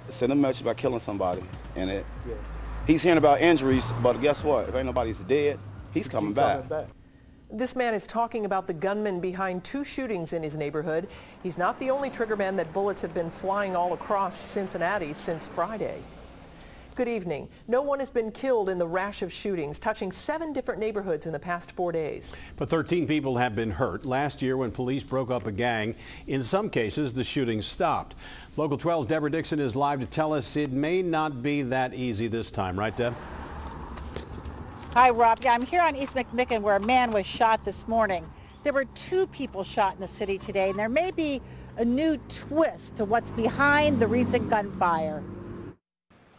send a message by killing somebody. And he's hearing about injuries, but guess what? If ain't nobody's dead, he's coming back. This man is talking about the gunman behind 2 shootings in his neighborhood. He's not the only triggerman that bullets have been flying all across Cincinnati since Friday. Good evening. No one has been killed in the rash of shootings, touching 7 different neighborhoods in the past 4 days. But 13 people have been hurt. Last year, when police broke up a gang, in some cases, the shootings stopped. Local 12's Deborah Dixon is live to tell us it may not be that easy this time. Right, Deb? Hi, Rob. Yeah, I'm here on East McMicken where a man was shot this morning. There were 2 people shot in the city today, and there may be a new twist to what's behind the recent gunfire.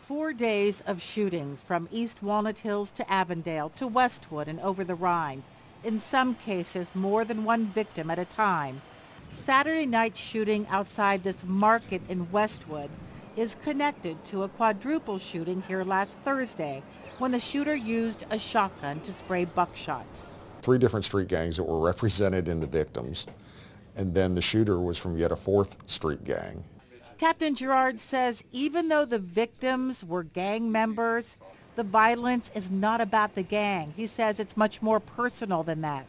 4 days of shootings from East Walnut Hills to Avondale to Westwood and over the Rhine. In some cases, more than one victim at a time. Saturday night shooting outside this market in Westwood is connected to a quadruple shooting here last Thursday when the shooter used a shotgun to spray buckshot. 3 different street gangs that were represented in the victims, and then the shooter was from yet a 4th street gang. Captain Gerard says even though the victims were gang members, the violence is not about the gang. He says it's much more personal than that.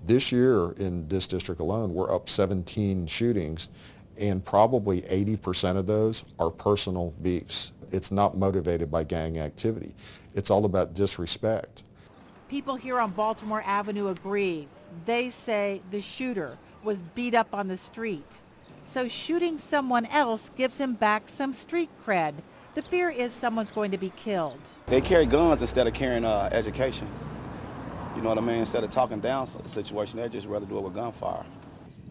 This year in this district alone, we're up 17 shootings, and probably 80% of those are personal beefs. It's not motivated by gang activity. It's all about disrespect. People here on Baltimore Avenue agree. They say the shooter was beat up on the street. So shooting someone else gives him back some street cred. The fear is someone's going to be killed. They carry guns instead of carrying education. You know what I mean? Instead of talking down the situation, they'd just rather do it with gunfire.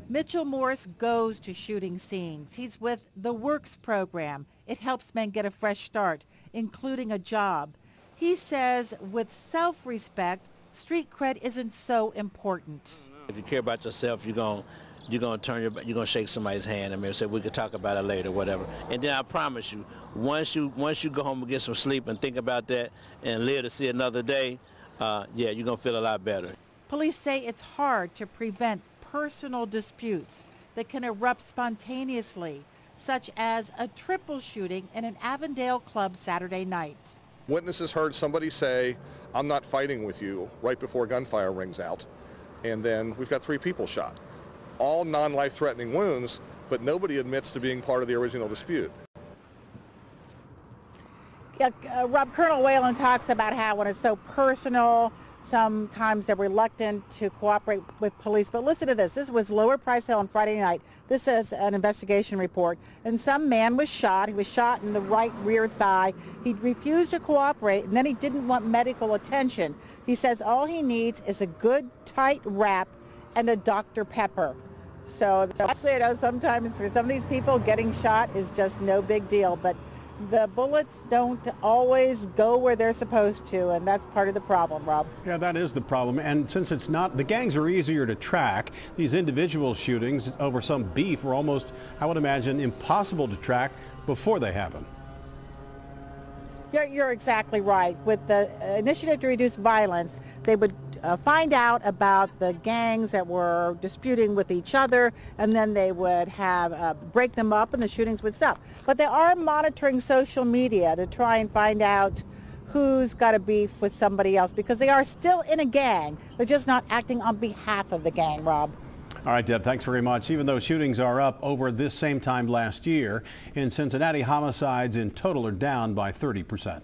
Mitchell Morris goes to shooting scenes. He's with the Works program. It helps men get a fresh start, including a job. He says with self-respect, street cred isn't so important. If you care about yourself, you're gonna turn your back, you're gonna shake somebody's hand and maybe say we could talk about it later, whatever. And then I promise you, once you go home and get some sleep and think about that and live to see another day, yeah, you're gonna feel a lot better. Police say it's hard to prevent personal disputes that can erupt spontaneously, such as a triple shooting in an Avondale club Saturday night. Witnesses heard somebody say, "I'm not fighting with you," right before gunfire rings out. And then we've got 3 people shot. All non-life-threatening wounds, but nobody admits to being part of the original dispute. Yeah, Rob, Colonel Whalen talks about how when it's so personal, sometimes they're reluctant to cooperate with police. But listen to this. This was Lower Price Hill on Friday night. This is an investigation report. And some man was shot. He was shot in the right rear thigh. He refused to cooperate, and then he didn't want medical attention. He says all he needs is a good, tight wrap and a Dr. Pepper. So you know, sometimes for some of these people, getting shot is just no big deal. But the bullets don't always go where they're supposed to, and that's part of the problem, Rob. Yeah, that is the problem. And since it's not, the gangs are easier to track. These individual shootings over some beef are almost, I would imagine, impossible to track before they happen. You're exactly right. With the initiative to reduce violence, they would find out about the gangs that were disputing with each other, and then they would have break them up and the shootings would stop. But they are monitoring social media to try and find out who's got a beef with somebody else, because they are still in a gang. They're just not acting on behalf of the gang, Rob. All right, Deb, thanks very much. Even though shootings are up over this same time last year, in Cincinnati, homicides in total are down by 30%.